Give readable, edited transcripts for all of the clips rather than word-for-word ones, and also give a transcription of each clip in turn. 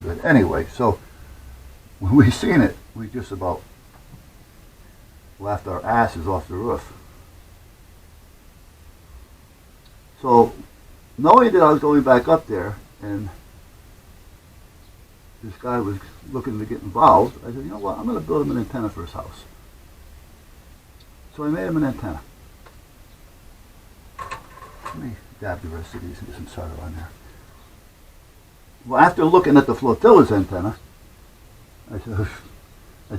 good. Anyway, so when we seen it, we just about laughed our asses off the roof. So, knowing that I was going back up there, and this guy was looking to get involved, I said, you know what, I'm going to build him an antenna for his house. So I made him an antenna. Let me dab the rest of these and get some solder on there. Well, after looking at the flotilla's antenna, I said,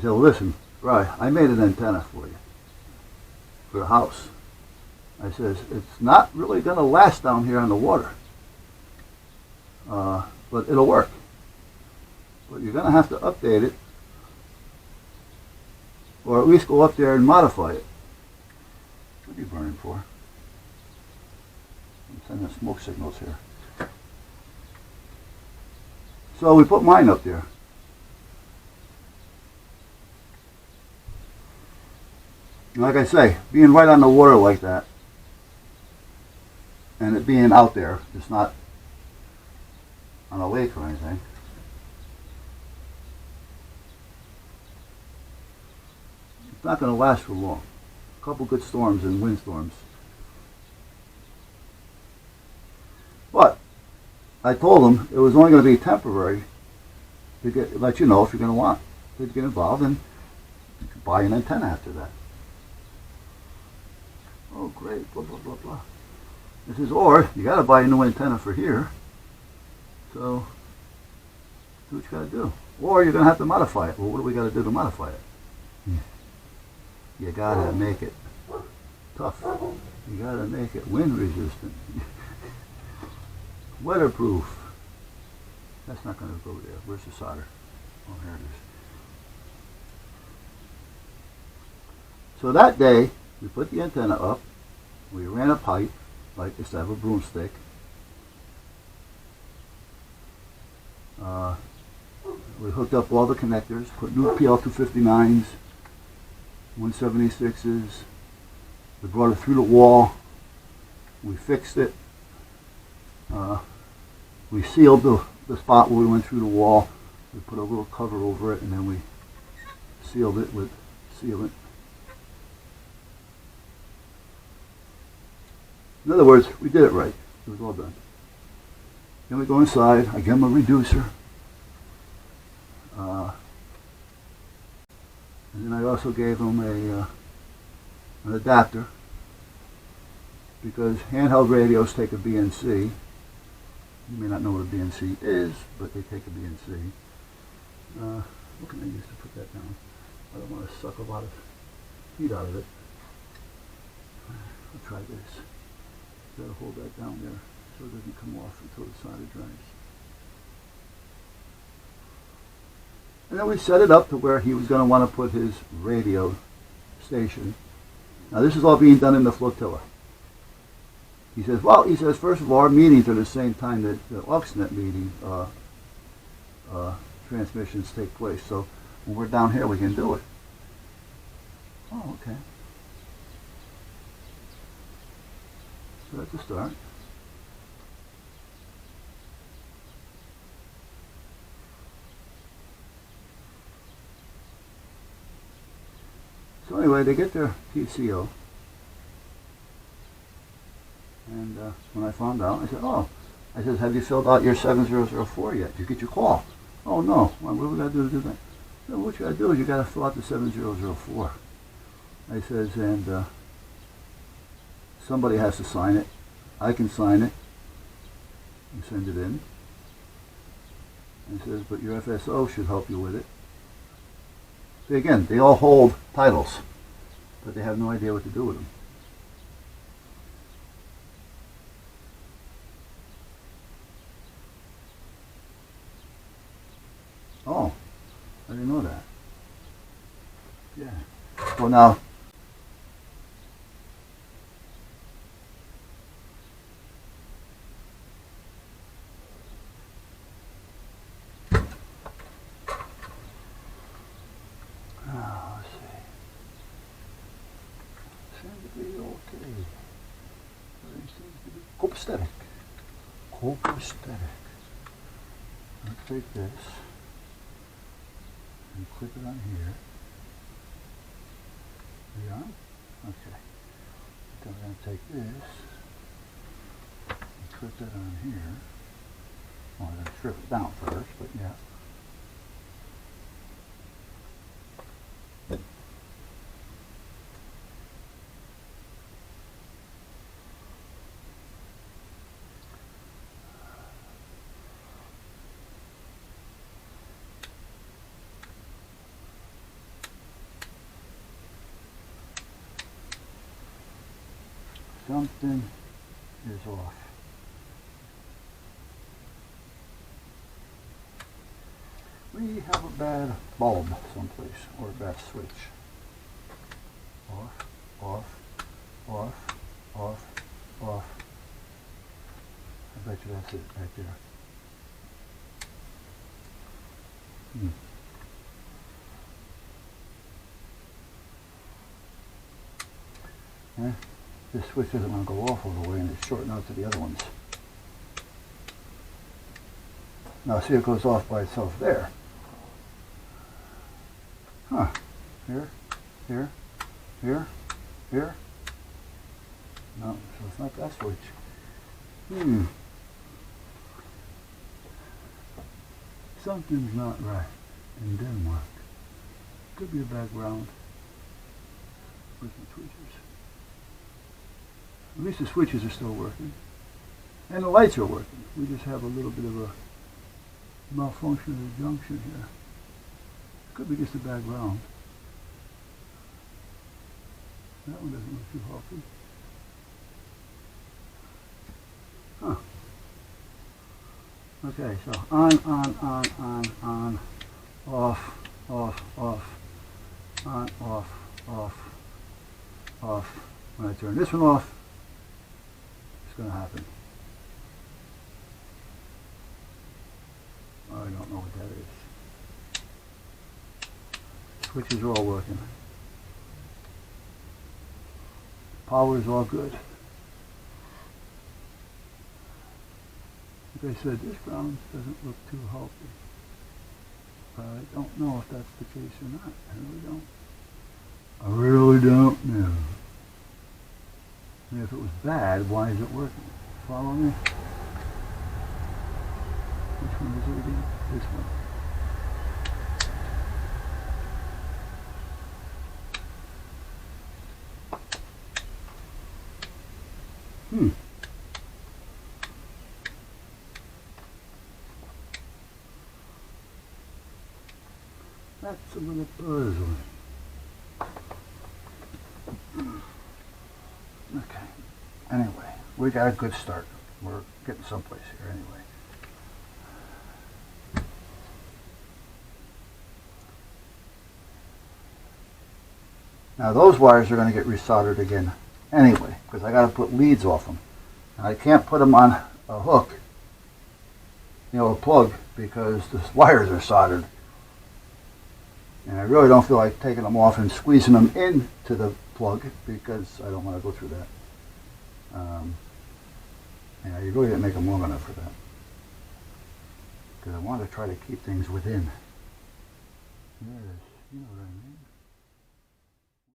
well, listen, Rye, I made an antenna for you, for a house. I says, it's not really going to last down here on the water, but it'll work. But you're going to have to update it, or at least go up there and modify it. What are you burning for? I'm sending smoke signals here. So we put mine up there. Like I say, being right on the water like that, and it being out there, it's not on a lake or anything. It's not going to last for long. A couple good storms and windstorms. But I told them it was only going to be temporary to let you know if you're going to want to get involved, and you can buy an antenna after that. Oh, great, blah, blah, blah, blah. This is, or you got to buy a new antenna for here. So, do what you got to do. Or you're going to have to modify it. Well, what do we got to do to modify it? You got to make it tough. You got to make it wind resistant. Weatherproof. That's not going to go there. Where's the solder? Oh, here it is. So that day, we put the antenna up. We ran a pipe, like instead of a broomstick. We hooked up all the connectors, put new PL259s, 176s. We brought it through the wall. We fixed it. We sealed the spot where we went through the wall. We put a little cover over it, and then we sealed it with sealant. In other words, we did it right. It was all done. Then we go inside. I give him a reducer. And then I also gave him an adapter, because handheld radios take a BNC. You may not know what a BNC is, but they take a BNC. What can I use to put that down? I don't want to suck a lot of heat out of it. I'll try this. Gotta hold that down there so it doesn't come off until the solder dries. And then we set it up to where he was going to want to put his radio station. Now this is all being done in the flotilla. He says, well, first of all, our meetings are the same time that the AUXNet meeting transmissions take place. So when we're down here, we can do it. Oh, okay. So that's a start. So anyway, they get their TCO. And when I found out, I said, I said, have you filled out your 7004 yet? Did you get your call? Oh, no. Well, what do we got to do to do that? So what you got to do is you got to fill out the 7004. I says, and somebody has to sign it. I can sign it and send it in. And he says, but your FSO should help you with it. See, again, they all hold titles, but they have no idea what to do with them. Oh, I didn't know that. Yeah. Well, now, let's see. Seems to be okay. Everything seems to be copacetic. Copacetic. let's take this and clip it on here. Are you on? Okay. Then we're going to take this and clip it on here. Well, I'm going to strip it down first, but yeah. Something is off. We have a bad bulb someplace, or a bad switch. Off, off, off, off, off. I bet you that's it right there. Yeah. This switch isn't going to go off all the way, and it's shorting out to the other ones. Now see, it goes off by itself there. Huh. Here, here, here, here. No, so it's not that switch. Something's not right in Denmark. Could be a background. Where's my tweezers? At least the switches are still working. And the lights are working. We just have a little bit of a malfunction of the junction here. Could be just a background. That one doesn't look too healthy. Huh. Okay, so on, off, off, off, on, off, off, off. When I turn this one off, it's going to happen. I don't know what that is. Switches are all working. Power is all good. Like I said, this ground doesn't look too healthy. But I don't know if that's the case or not. I really don't know. And if it was bad, why is it working? Follow me? Which one is it again? This one. That's a little puzzling. Okay. Anyway, we got a good start. We're getting someplace here anyway. Now those wires are going to get resoldered again anyway, because I got to put leads off them. And I can't put them on a hook, a plug, because the wires are soldered. And I really don't feel like taking them off and squeezing them into the plug, because I don't want to go through that. You really didn't make them long enough for that. Because I want to try to keep things within. There it is. You know what I mean.